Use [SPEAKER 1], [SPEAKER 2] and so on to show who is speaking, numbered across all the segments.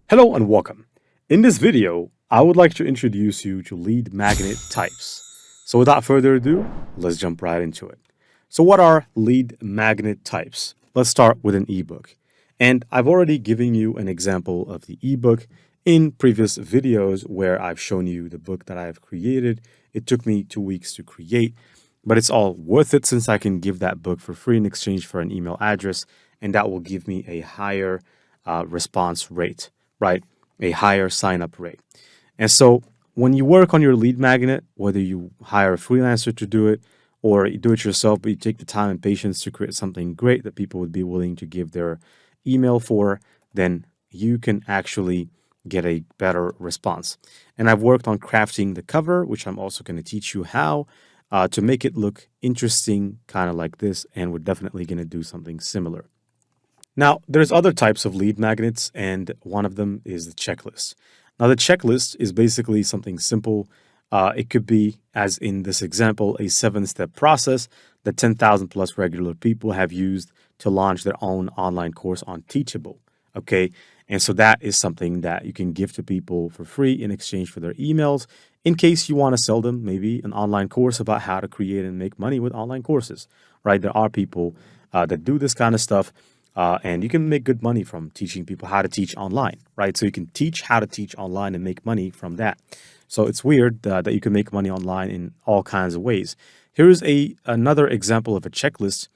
[SPEAKER 1] Hello and welcome. In this video, I would like to introduce you to lead magnet types. So without further ado, let's jump right into it. So what are lead magnet types? Let's start with an ebook. And I've already given you an example of the ebook in previous videos where I've shown you the book that I've created. It took me 2 weeks to create, but it's all worth it since I can give that book for free in exchange for an email address, and that will give me a higher response rate, right? A higher sign up rate. And so when you work on your lead magnet, whether you hire a freelancer to do it or you do it yourself, but you take the time and patience to create something great that people would be willing to give their email for, then you can actually get a better response. And I've worked on crafting the cover, which I'm also going to teach you how to make it look interesting, kind of like this. And we're definitely going to do something similar. Now, there's other types of lead magnets, and one of them is the checklist. Now, the checklist is basically something simple. It could be, as in this example, a 7-step process that 10,000 plus regular people have used to launch their own online course on Teachable. Okay. And so that is something that you can give to people for free in exchange for their emails in case you want to sell them maybe an online course about how to create and make money with online courses, right? There are people that do this kind of stuff. And you can make good money from teaching people how to teach online, right? So you can teach how to teach online and make money from that. So it's weird that you can make money online in all kinds of ways. Here's another example of a checklist.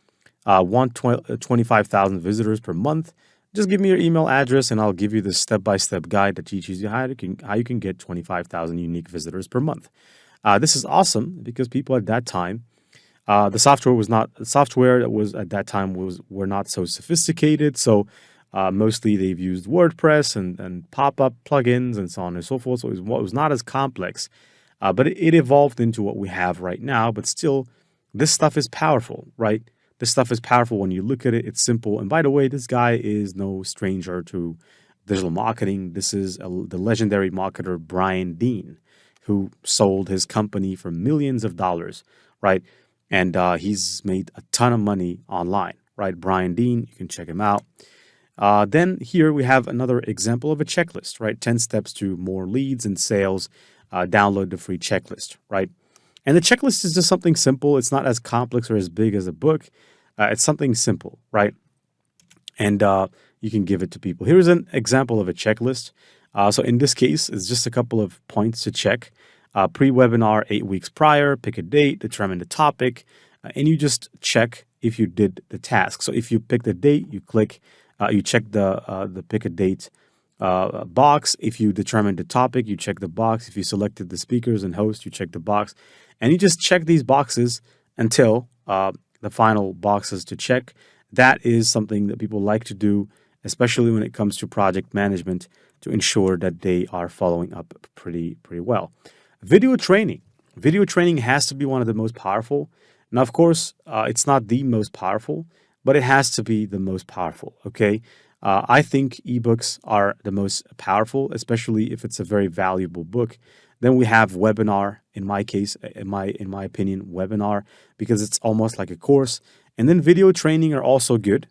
[SPEAKER 1] 25,000 visitors per month. Just give me your email address and I'll give you the step-by-step guide that teaches you how you can get 25,000 unique visitors per month. This is awesome because people at that time, the software that was at that time were not so sophisticated. So mostly they've used WordPress and pop-up plugins and so on and so forth. So it was not as complex, but it evolved into what we have right now. But still, this stuff is powerful, right? This stuff is powerful when you look at it. It's simple. And by the way, this guy is no stranger to digital marketing. This is the legendary marketer Brian Dean, who sold his company for millions of dollars, right? And he's made a ton of money online, right? Brian Dean, you can check him out. Then here we have another example of a checklist, right? 10 steps to more leads and sales. Download the free checklist, right? And the checklist is just something simple. It's not as complex or as big as a book. It's something simple, right? And you can give it to people. Here's an example of a checklist. So in this case, it's just a couple of points to check. Pre-webinar 8 weeks prior, pick a date, determine the topic, and you just check if you did the task. So if you pick the date, you click, you check the pick a date box. If you determine the topic, you check the box. If you selected the speakers and host, you check the box. And you just check these boxes until the final boxes to check. That is something that people like to do, especially when it comes to project management, to ensure that they are following up pretty well. Video training. Video training has to be one of the most powerful. Now, of course, it's not the most powerful, but it has to be the most powerful, okay? I think ebooks are the most powerful, especially if it's a very valuable book. Then we have webinar, in my case, in my opinion, webinar, because it's almost like a course. And then video training are also good,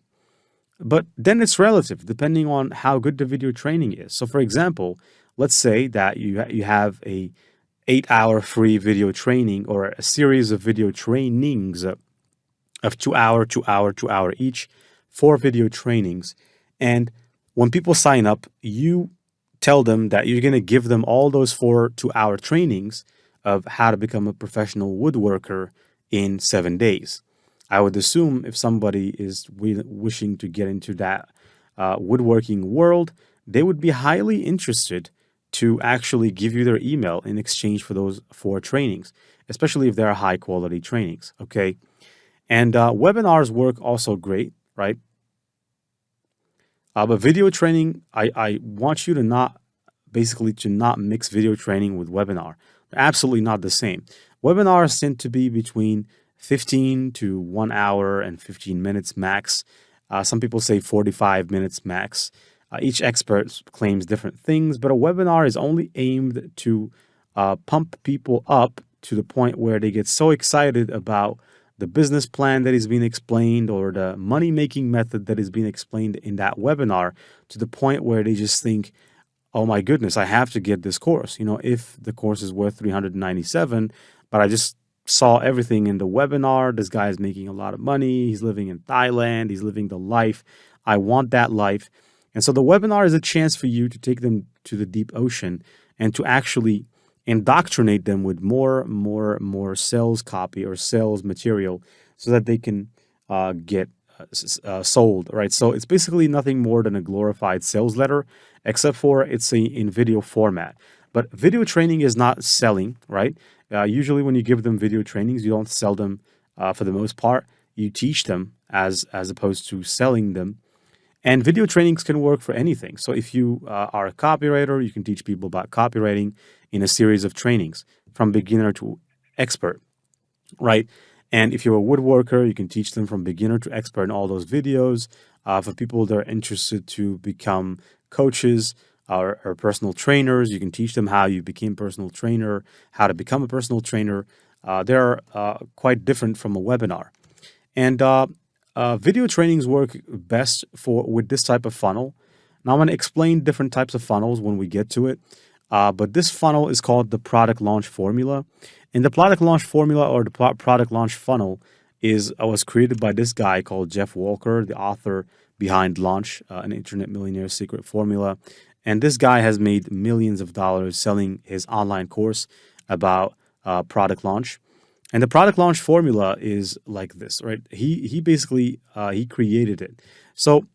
[SPEAKER 1] but then it's relative depending on how good the video training is. So for example, let's say that you have a 8-hour free video training or a series of video trainings of 2 hour each, 4 video trainings. And when people sign up, you tell them that you're going to give them all those 4 2-hour trainings of how to become a professional woodworker in 7 days. I would assume if somebody is wishing to get into that woodworking world, they would be highly interested to actually give you their email in exchange for those 4 trainings, especially if they're high quality trainings. Okay. And webinars work also great, right? But video training, I want you to not mix video training with webinar. They're absolutely not the same. Webinars tend to be between 15 to 1 hour and 15 minutes max. Some people say 45 minutes max. Each expert claims different things, but a webinar is only aimed to pump people up to the point where they get so excited about the business plan that is being explained or the money-making method that is being explained in that webinar to the point where they just think, oh my goodness, I have to get this course. If the course is worth 397, but I just saw everything in the webinar, this guy is making a lot of money. He's living in Thailand. He's living the life. I want that life. And so the webinar is a chance for you to take them to the deep ocean and to actually indoctrinate them with more sales copy or sales material so that they can get sold, right? So it's basically nothing more than a glorified sales letter, except for it's in video format. But video training is not selling, right? Usually, when you give them video trainings, you don't sell them for the most part. You teach them as opposed to selling them. And video trainings can work for anything. So if you are a copywriter, you can teach people about copywriting in a series of trainings from beginner to expert, right? And if you're a woodworker, you can teach them from beginner to expert in all those videos. For people that are interested to become coaches or personal trainers, you can teach them how you became personal trainer, how to become a personal trainer. They're quite different from a webinar. And video trainings work best with this type of funnel. Now I'm going to explain different types of funnels when we get to it. But this funnel is called the product launch formula. And the product launch formula or the product launch funnel was created by this guy called Jeff Walker, the author behind Launch, an Internet Millionaire's Secret Formula. And this guy has made millions of dollars selling his online course about product launch. And the product launch formula is like this, right? He basically he created it. So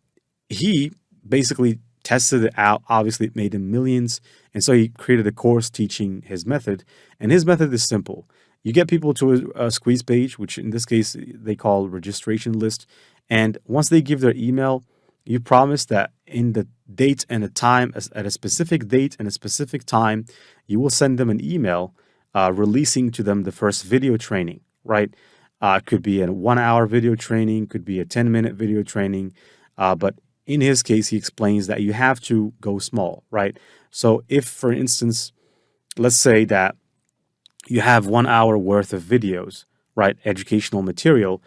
[SPEAKER 1] he basically tested it out. Obviously, it made him millions. And so he created a course teaching his method. And his method is simple. You get people to a squeeze page, which in this case they call registration list. And once they give their email, you promise that in the date and a time, at a specific date and a specific time, you will send them an email releasing to them the first video training, right? Could be a 1-hour video training, could be a 10-minute video training. But in his case, he explains that you have to go small, right? So if, for instance, let's say that you have 1 hour worth of videos, right? Educational material.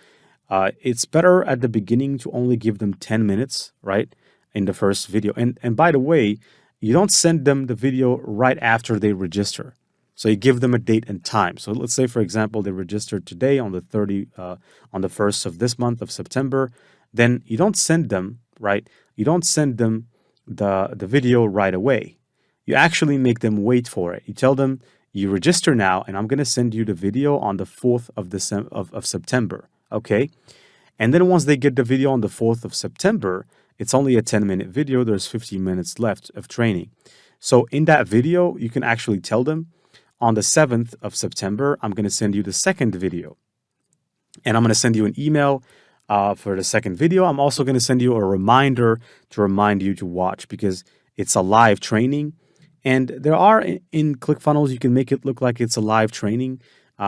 [SPEAKER 1] It's better at the beginning to only give them 10 minutes, right? In the first video. And by the way, you don't send them the video right after they register. So you give them a date and time. So let's say, for example, they registered today on the 1st of this month of September. Then you don't send them, right? You don't send them the video right away. You actually make them wait for it. You tell them, you register now, and I'm going to send you the video on the 4th of September, okay? And then once they get the video on the 4th of September, it's only a 10-minute video. There's 15 minutes left of training. So in that video, you can actually tell them, on the 7th of September, I'm going to send you the second video. And I'm going to send you an email for the second video. I'm also going to send you a reminder to remind you to watch because it's a live training. And there are in ClickFunnels, you can make it look like it's a live training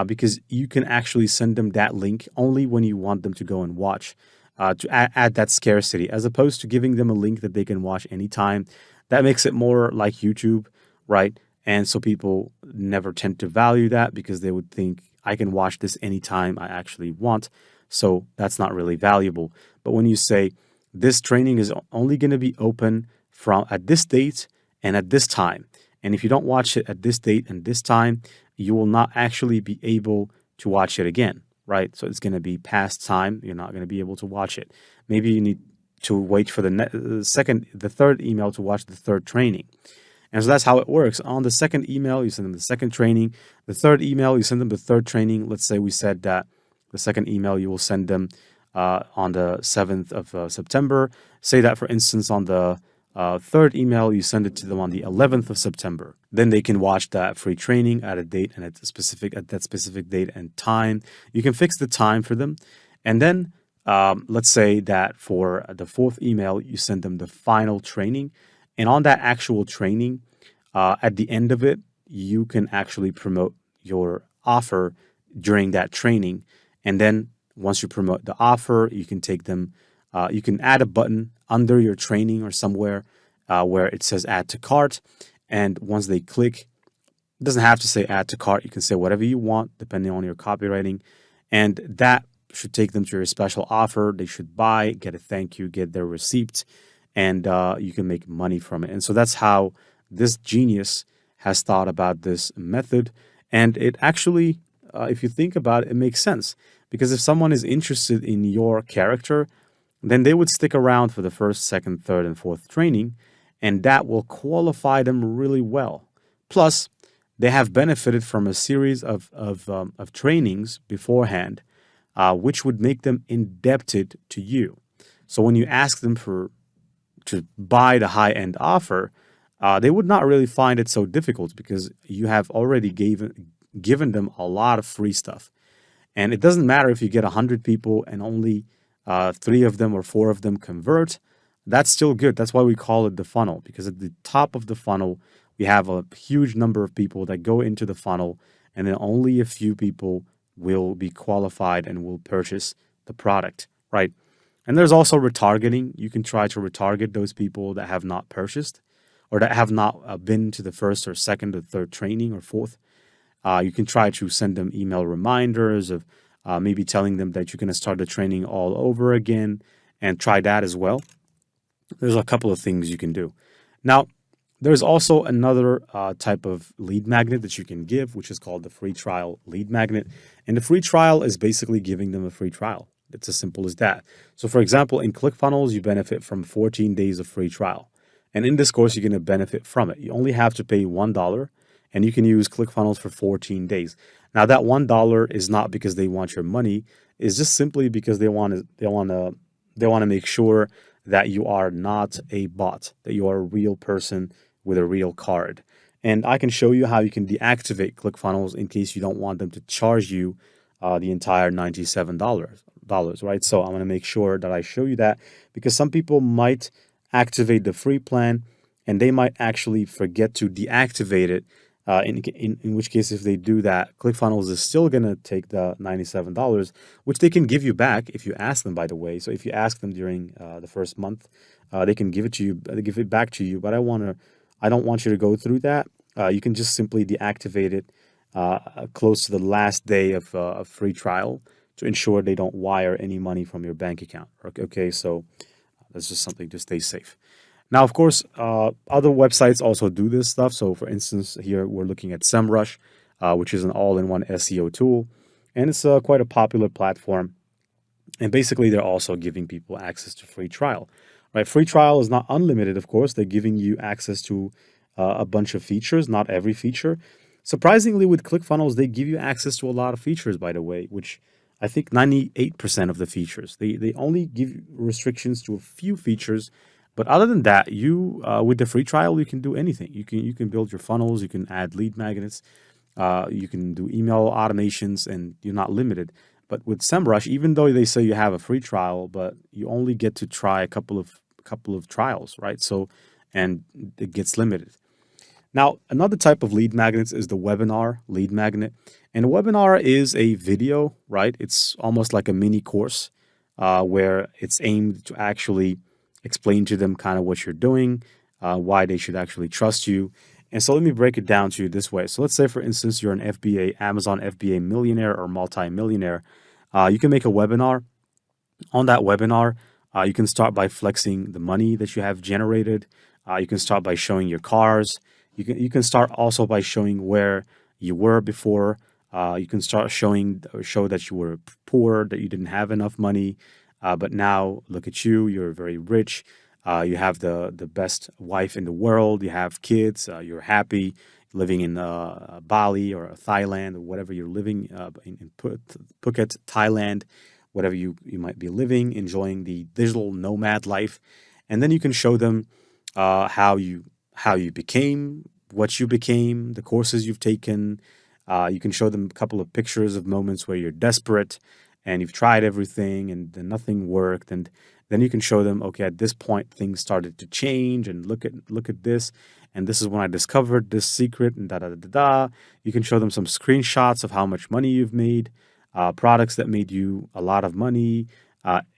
[SPEAKER 1] because you can actually send them that link only when you want them to go and watch to add that scarcity, as opposed to giving them a link that they can watch anytime. That makes it more like YouTube, right? And so people never tend to value that because they would think, I can watch this anytime I actually want. So that's not really valuable. But when you say this training is only going to be open from at this date and at this time, and if you don't watch it at this date and this time, you will not actually be able to watch it again, right? So it's going to be past time. You're not going to be able to watch it. Maybe you need to wait for the third email to watch the third training. And so that's how it works. On the second email, you send them the second training. The third email, you send them the third training. Let's say we said that the second email you will send them on the 7th of September. Say that, for instance, on the third email, you send it to them on the 11th of September. Then they can watch that free training at a date and at that specific date and time. You can fix the time for them. And then let's say that for the fourth email, you send them the final training. And on that actual training, at the end of it, you can actually promote your offer during that training. And then once you promote the offer, you can take them, you can add a button under your training or somewhere where it says add to cart. And once they click, it doesn't have to say add to cart. You can say whatever you want, depending on your copywriting. And that should take them to your special offer. They should buy, get a thank you, get their receipt, and you can make money from it. And so that's how this genius has thought about this method. And it actually, if you think about it, it makes sense. Because if someone is interested in your character, then they would stick around for the first, second, third, and fourth training, and that will qualify them really well. Plus, they have benefited from a series of trainings beforehand, which would make them indebted to you. So when you ask them to buy the high end offer, they would not really find it so difficult because you have already given them a lot of free stuff. And it doesn't matter if you get 100 people and only three of them or four of them convert. That's still good. That's why we call it the funnel, because at the top of the funnel, we have a huge number of people that go into the funnel, and then only a few people will be qualified and will purchase the product, right? And there's also retargeting. You can try to retarget those people that have not purchased or that have not been to the first or second or third training or fourth. You can try to send them email reminders of maybe telling them that you're going to start the training all over again, and try that as well. There's a couple of things you can do. Now, there's also another type of lead magnet that you can give, which is called the free trial lead magnet. And the free trial is basically giving them a free trial. It's as simple as that. So for example, in ClickFunnels, you benefit from 14 days of free trial. And in this course, you're going to benefit from it. You only have to pay $1, and you can use ClickFunnels for 14 days. Now, that $1 is not because they want your money. It's just simply because they want to make sure that you are not a bot, that you are a real person with a real card. And I can show you how you can deactivate ClickFunnels in case you don't want them to charge you the entire $97, right? So I'm going to make sure that I show you that, because some people might activate the free plan and they might actually forget to deactivate it. In which case, if they do that, ClickFunnels is still going to take the $97, which they can give you back if you ask them, by the way. So if you ask them during the first month, they can give it to you, give it back to you. But I don't want you to go through that. You can just simply deactivate it close to the last day of a free trial to ensure they don't wire any money from your bank account. Okay, so that's just something to stay safe. Now, of course, other websites also do this stuff. So, for instance, here we're looking at SEMrush, which is an all-in-one SEO tool, and it's quite a popular platform. And basically, they're also giving people access to free trial. Right? Free trial is not unlimited, of course. They're giving you access to a bunch of features, not every feature. Surprisingly, with ClickFunnels, they give you access to a lot of features, by the way, which I think 98% of the features. They only give restrictions to a few features. But other than that, you with the free trial, you can do anything. You can build your funnels, you can add lead magnets, you can do email automations, and you're not limited. But with SEMrush, even though they say you have a free trial, but you only get to try a couple of trials, right? So, and it gets limited. Now, another type of lead magnets is the webinar lead magnet. And a webinar is a video, right? It's almost like a mini course where it's aimed to actually explain to them kind of what you're doing, why they should actually trust you. And so let me break it down to you this way. So let's say, for instance, you're an FBA, Amazon FBA millionaire or multi-millionaire. You can make a webinar. On that webinar, you can start by flexing the money that you have generated. You can start by showing your cars. You can start also by showing where you were before. You can start show that you were poor, that you didn't have enough money. But now look at you, you're very rich. You have the best wife in the world. You have kids. You're happy living in Bali or Thailand or whatever you're living in Phuket, Thailand, whatever you might be living, enjoying the digital nomad life. And then you can show them how you became what you became, the courses you've taken. You can show them a couple of pictures of moments where you're desperate and you've tried everything and then nothing worked, and then you can show them, okay, at this point things started to change, and look at this, and this is when I discovered this secret, and da da da da da. You can show them some screenshots of how much money you've made, products that made you a lot of money,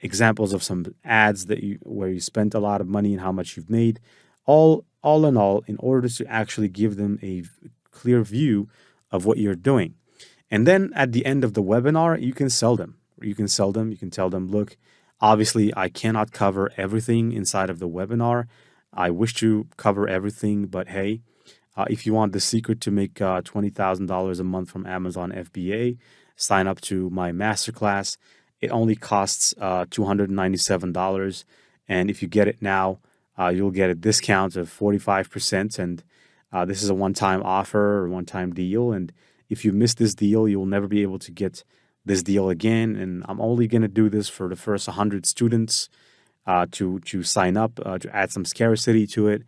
[SPEAKER 1] examples of some ads where you spent a lot of money and how much you've made. All in all, in order to actually give them a clear view of what you're doing. And then at the end of the webinar, you can sell them. You can tell them, look, obviously I cannot cover everything inside of the webinar. I wish to cover everything, but hey, if you want the secret to make $20,000 a month from Amazon FBA, sign up to my masterclass. It only costs $297. And if you get it now, you'll get a discount of 45%. And this is a one time offer or one time deal. And if you miss this deal, you'll never be able to get this deal again. And I'm only going to do this for the first 100 students to sign up, to add some scarcity to it.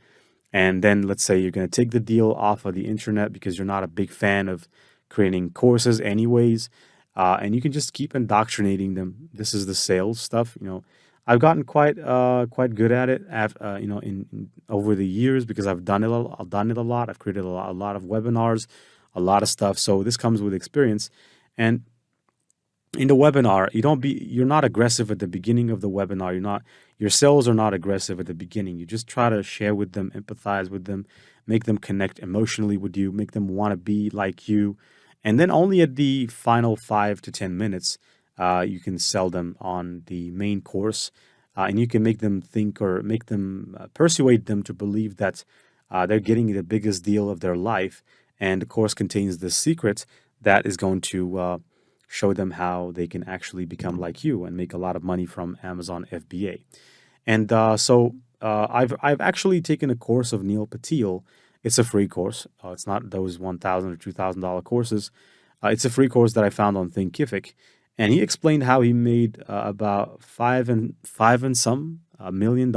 [SPEAKER 1] And then let's say you're going to take the deal off of the internet because you're not a big fan of creating courses anyways. And you can just keep indoctrinating them. This is the sales stuff. I've gotten quite good at it. In over the years because I've done it. I've done it a lot. I've created a lot of webinars, a lot of stuff. So this comes with experience. And in the webinar, you're not aggressive at the beginning of the webinar. Your sales are not aggressive at the beginning. You just try to share with them, empathize with them, make them connect emotionally with you, make them want to be like you. And then only at the final 5 to 10 minutes, you can sell them on the main course. And you can make them think or make them persuade them to believe that they're getting the biggest deal of their life. And the course contains the secret that is going to show them how they can actually become like you and make a lot of money from Amazon FBA. And I've actually taken a course of Neil Patel. It's a free course. It's not those $1,000 or $2,000 courses. It's a free course that I found on Thinkific, and he explained how he made about five and some $1 million,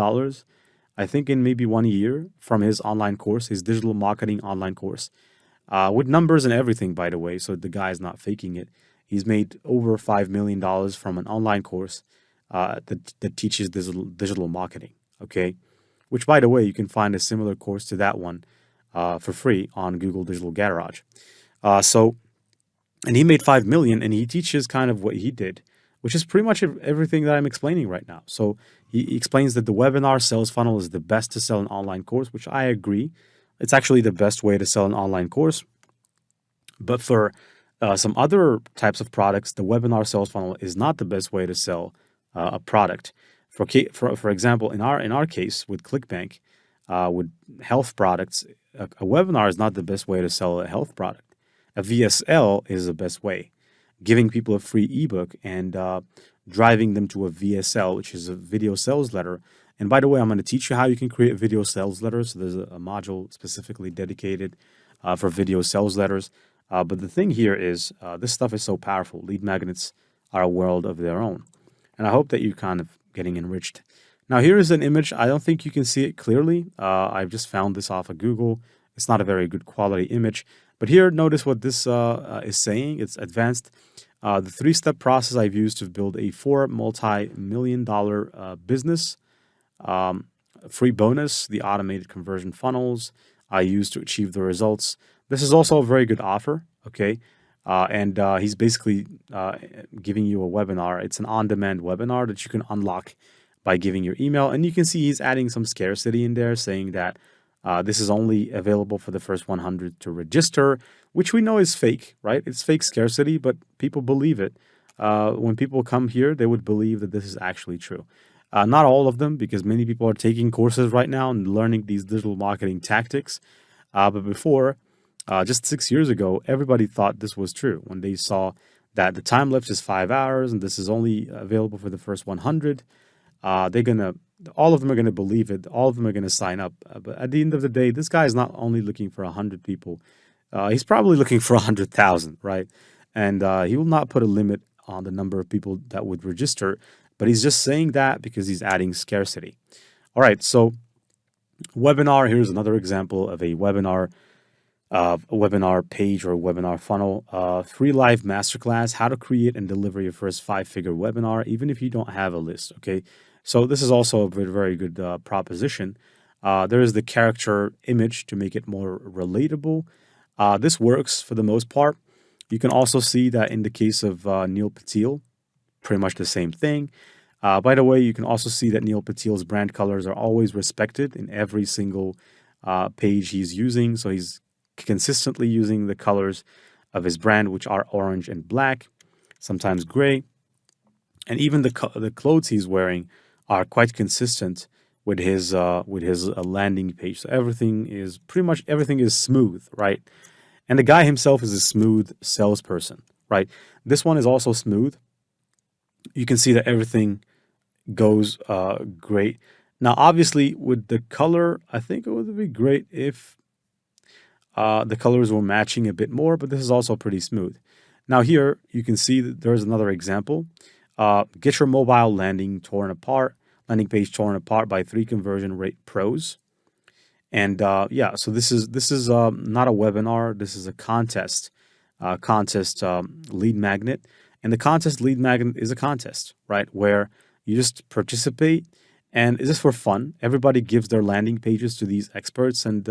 [SPEAKER 1] I think, in maybe 1 year from his online course, his digital marketing online course, with numbers and everything, by the way. So the guy is not faking it. He's made over $5 million from an online course that teaches digital marketing. Okay, which, by the way, you can find a similar course to that one for free on Google Digital Garage. And he made 5 million, and he teaches kind of what he did, which is pretty much everything that I'm explaining right now. So he explains that the webinar sales funnel is the best to sell an online course, which I agree. It's actually the best way to sell an online course. But for some other types of products, the webinar sales funnel is not the best way to sell a product. For example, in our case with ClickBank, with health products, a webinar is not the best way to sell a health product. A VSL is the best way, giving people a free ebook and driving them to a VSL, which is a video sales letter. And by the way, I'm going to teach you how you can create video sales letters. So there's a module specifically dedicated for video sales letters. But the thing here is this stuff is so powerful. Lead magnets are a world of their own. And I hope that you're kind of getting enriched. Now, here is an image. I don't think you can see it clearly. I've just found this off of Google. It's not a very good quality image. But here, notice what this is saying. It's advanced. The 3-step process I've used to build a $4 multi-million business. Free bonus, the automated conversion funnels I use to achieve the results. This is also a very good offer, okay? And he's basically giving you a webinar. It's an on-demand webinar that you can unlock by giving your email. And you can see he's adding some scarcity in there, saying that this is only available for the first 100 to register, which we know is fake, right? It's fake scarcity, but people believe it. When people come here, they would believe that this is actually true. Not all of them, because many people are taking courses right now and learning these digital marketing tactics. But before, just 6 years ago, everybody thought this was true when they saw that the time lapse is 5 hours and this is only available for the first 100. All of them are gonna believe it. All of them are gonna sign up. But at the end of the day, this guy is not only looking for 100 people. He's probably looking for 100,000, right? And he will not put a limit on the number of people that would register. But he's just saying that because he's adding scarcity. All right, so webinar. Here's another example of a webinar page or a webinar funnel. Free live masterclass: how to create and deliver your first 5-figure webinar, even if you don't have a list. Okay, so this is also a very, very good proposition. There is the character image to make it more relatable. This works for the most part. You can also see that in the case of Neil Patel, pretty much the same thing. By the way, you can also see that Neil Patel's brand colors are always respected in every single page he's using. So he's consistently using the colors of his brand, which are orange and black, sometimes gray. And even the clothes he's wearing are quite consistent with his landing page. So everything is pretty much everything is smooth, right? And the guy himself is a smooth salesperson, right? This one is also smooth. You can see that everything goes great. Now, obviously, with the color, I think it would be great if the colors were matching a bit more, but this is also pretty smooth. Now here you can see that there's another example. Get your mobile landing page torn apart by 3 conversion rate pros. And yeah, so this is not a webinar. This is a contest lead magnet, and the contest lead magnet is a contest, right? Where you just participate, and it's just for fun. Everybody gives their landing pages to these experts, and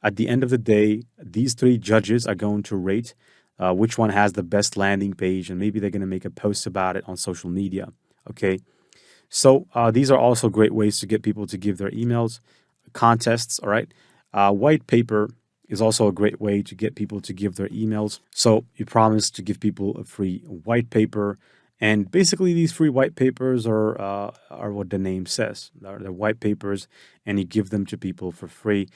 [SPEAKER 1] at the end of the day, these 3 judges are going to rate which one has the best landing page, and maybe they're going to make a post about it on social media. Okay, so these are also great ways to get people to give their emails. Contests, all right. White paper is also a great way to get people to give their emails. So you promise to give people a free white paper, and basically these free white papers are what the name says. They're white papers, and you give them to people for free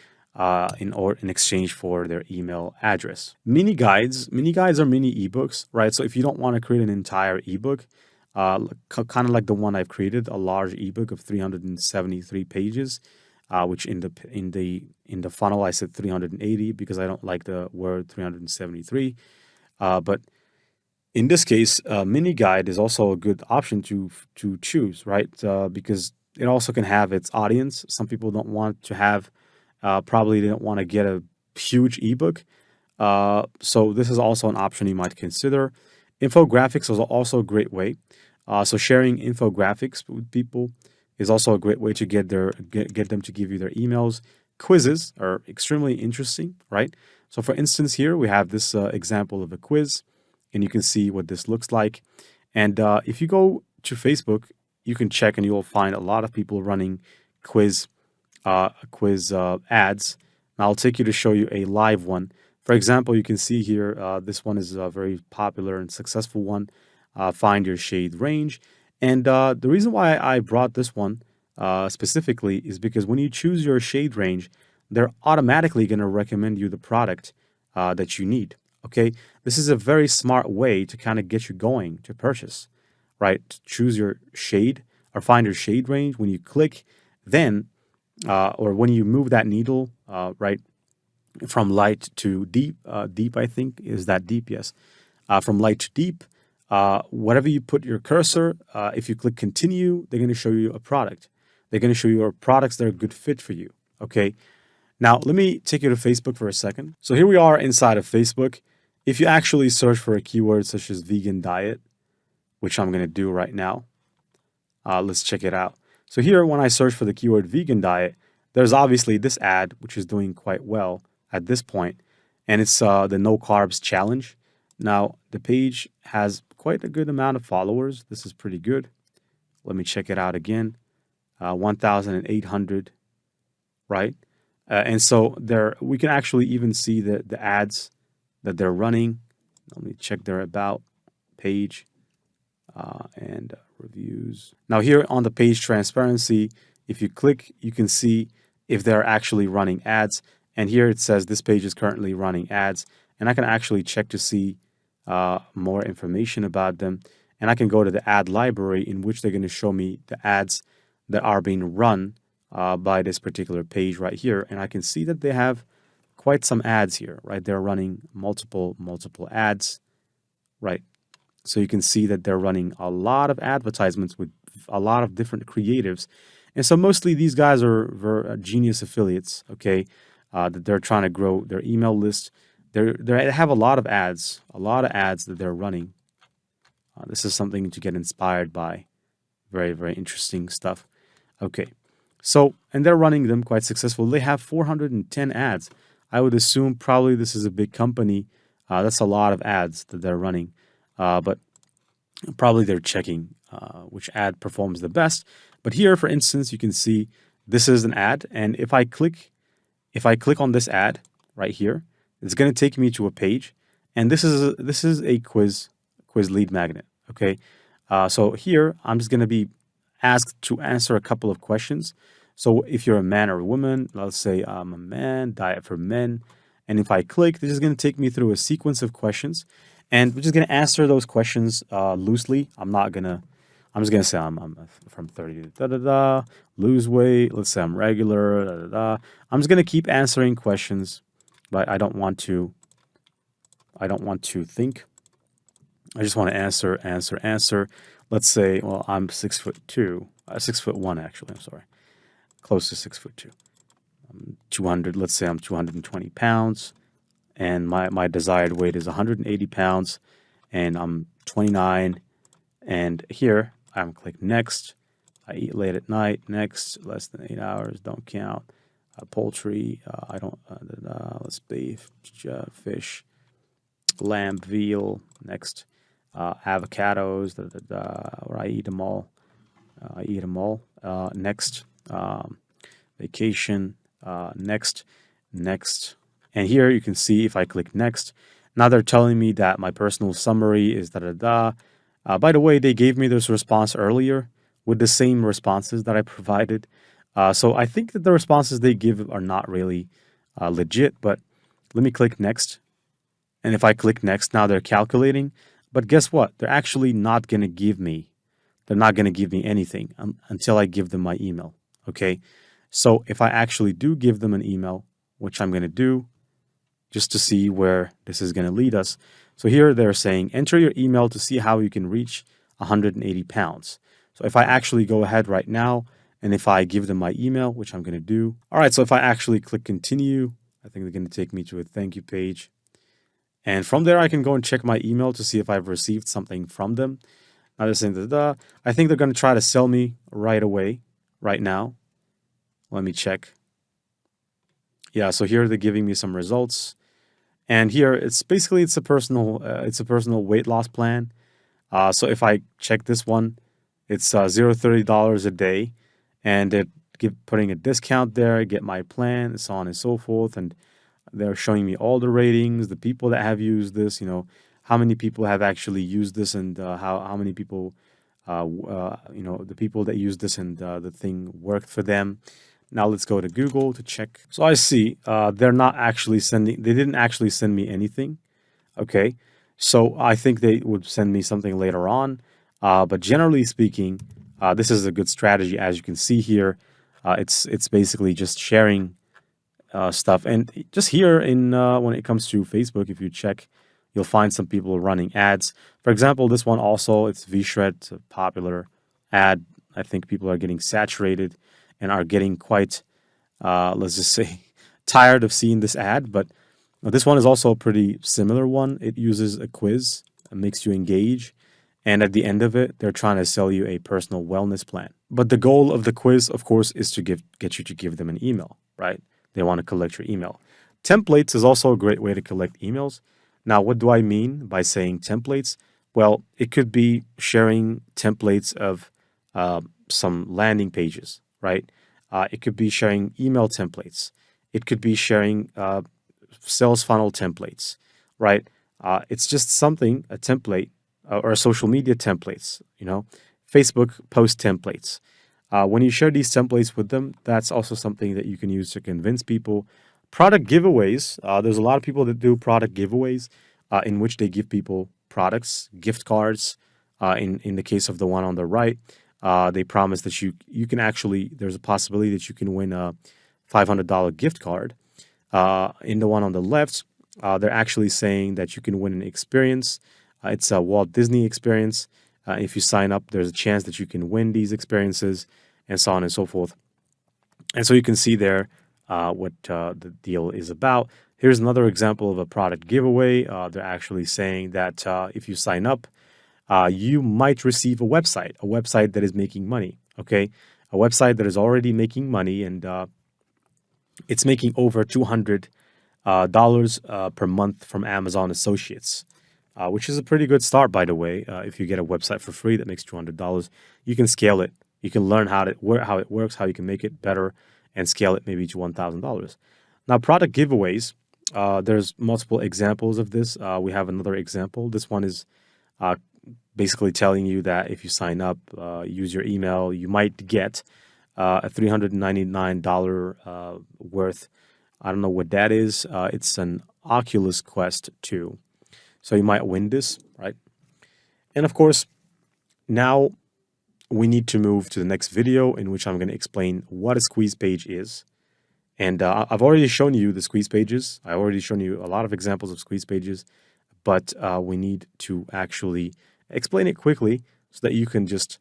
[SPEAKER 1] in exchange for their email address. Mini guides are mini ebooks, right? So if you don't want to create an entire ebook, kind of like the one I've created, a large ebook of 373 pages, which in the funnel I said 380 because I don't like the word 373. But in this case, mini guide is also a good option to choose, right? Because it also can have its audience. Some people don't want to have, probably they don't want to get a huge ebook. So this is also an option you might consider. Infographics is also a great way. So sharing infographics with people is also a great way to get them to give you their emails. Quizzes are extremely interesting, right? So for instance, here we have this example of a quiz, and you can see what this looks like. And if you go to Facebook, you can check and you will find a lot of people running quiz ads. And I'll take you to show you a live one. For example, you can see here, this one is a very popular and successful one. Find your shade range. And the reason why I brought this one specifically is because when you choose your shade range, they're automatically going to recommend you the product that you need. Okay, this is a very smart way to kind of get you going to purchase, right? Choose your shade or find your shade range. When you click, then or when you move that needle, right, from light to deep, deep I think is that deep, yes, from light to deep. Whatever you put your cursor, if you click continue, they're going to show you a product. They're going to show you products that are a good fit for you. Okay. Now, let me take you to Facebook for a second. So here we are inside of Facebook. If you actually search for a keyword such as vegan diet, which I'm going to do right now, let's check it out. So here, when I search for the keyword vegan diet, there's obviously this ad, which is doing quite well at this point, and it's the no carbs challenge. Now, the page has quite a good amount of followers. This is pretty good. Let me check it out again. 1,800, right? And so we can actually even see the ads that they're running. Let me check their about page and reviews. Now here on the page transparency, if you click, you can see if they're actually running ads. And here it says this page is currently running ads. And I can actually check to see more information about them. And I can go to the ad library in which they're going to show me the ads that are being run by this particular page right here. And I can see that they have quite some ads here, right? They're running multiple ads, right? So you can see that they're running a lot of advertisements with a lot of different creatives. And so mostly these guys are genius affiliates, okay, that they're trying to grow their email list. They have a lot of ads that they're running. This is something to get inspired by. Very, very interesting stuff. Okay, so, and they're running them quite successful. They have 410 ads. I would assume probably this is a big company. That's a lot of ads that they're running. But probably they're checking which ad performs the best. But here, for instance, you can see this is an ad. And if I click on this ad right here, it's going to take me to a page. And this is a quiz lead magnet. Okay. So here I'm just going to be asked to answer a couple of questions. So if you're a man or a woman, let's say I'm a man, diet for men. And if I click, this is going to take me through a sequence of questions. And we're just going to answer those questions loosely. I'm just going to say I'm from 30 to da da da, lose weight. Let's say I'm regular, da da da. I'm just going to keep answering questions, but I don't want to think. I just want to answer. Let's say, well, I'm 6'2", 6'1" actually. I'm sorry, close to 6'2". 200. Let's say I'm 220 pounds, and my desired weight is 180 pounds, and I'm 29. And here I'm click next. I eat late at night. Next, less than 8 hours. Don't count. Poultry. I don't. Let's beef, fish, lamb, veal. Next, avocados. Or I eat them all. Next, vacation. Next. And here you can see if I click next, now they're telling me that my personal summary is da da da. By the way, they gave me this response earlier with the same responses that I provided. So I think that the responses they give are not really legit, but let me click next. And if I click next, now they're calculating. But guess what? They're actually not going to give me, they're not going to give me anything until I give them my email. Okay. So if I actually do give them an email, which I'm going to do just to see where this is going to lead us. So here they're saying, enter your email to see how you can reach 180 pounds. So if I actually go ahead right now, and if I give them my email, which I'm going to do. All right, so if I actually click continue, I think they're going to take me to a thank you page. And from there, I can go and check my email to see if I've received something from them. Now they're saying, I think they're going to try to sell me right away, right now. Let me check. Yeah, so here they're giving me some results. And here it's a personal weight loss plan. So if I check this one, it's $0 a day, and it putting a discount there, get my plan, and so on and so forth. And they're showing me all the ratings, the people that have used this, how many people have actually used this, and how many people, the people that used this and the thing worked for them. Now let's go to Google to check. So I see they didn't actually send me anything. Okay. So I think they would send me something later on. But generally speaking, this is a good strategy. As you can see here, it's basically just sharing stuff. And just here when it comes to Facebook, if you check, you'll find some people running ads. For example, this one also, it's VShred, it's a popular ad. I think people are getting saturated and are getting quite, let's just say, tired of seeing this ad. But this one is also a pretty similar one. It uses a quiz, it makes you engage. And at the end of it, they're trying to sell you a personal wellness plan. But the goal of the quiz, of course, is to get you to give them an email, right? They want to collect your email. Templates is also a great way to collect emails. Now, what do I mean by saying templates? Well, it could be sharing templates of some landing pages, right? It could be sharing email templates. It could be sharing sales funnel templates, right? It's just something, a template, or social media templates, Facebook post templates. When you share these templates with them, that's also something that you can use to convince people. Product giveaways. There's a lot of people that do product giveaways in which they give people products, gift cards. In the case of the one on the right, they promise that you can actually, there's a possibility that you can win a $500 gift card. In the one on the left, they're actually saying that you can win an experience. It's a Walt Disney experience. If you sign up, there's a chance that you can win these experiences, and so on and so forth. And so you can see there what the deal is about. Here's another example of a product giveaway. They're actually saying that if you sign up, you might receive a website that is making money, okay? A website that is already making money, and it's making over $200 per month from Amazon Associates. Which is a pretty good start, by the way. If you get a website for free that makes $200, you can scale it. You can learn how it works, how you can make it better, and scale it maybe to $1,000. Now, product giveaways, there's multiple examples of this. We have another example. This one is basically telling you that if you sign up, use your email, you might get a $399 worth. I don't know what that is. It's an Oculus Quest 2. So you might win this, right? And of course, now we need to move to the next video in which I'm going to explain what a squeeze page is. And I've already shown you the squeeze pages. I've already shown you a lot of examples of squeeze pages, but we need to actually explain it quickly so that you can just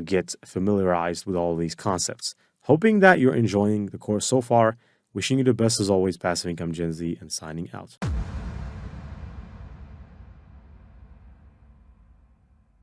[SPEAKER 1] get familiarized with all these concepts. Hoping that you're enjoying the course so far. Wishing you the best as always, Passive Income Gen Z, and signing out.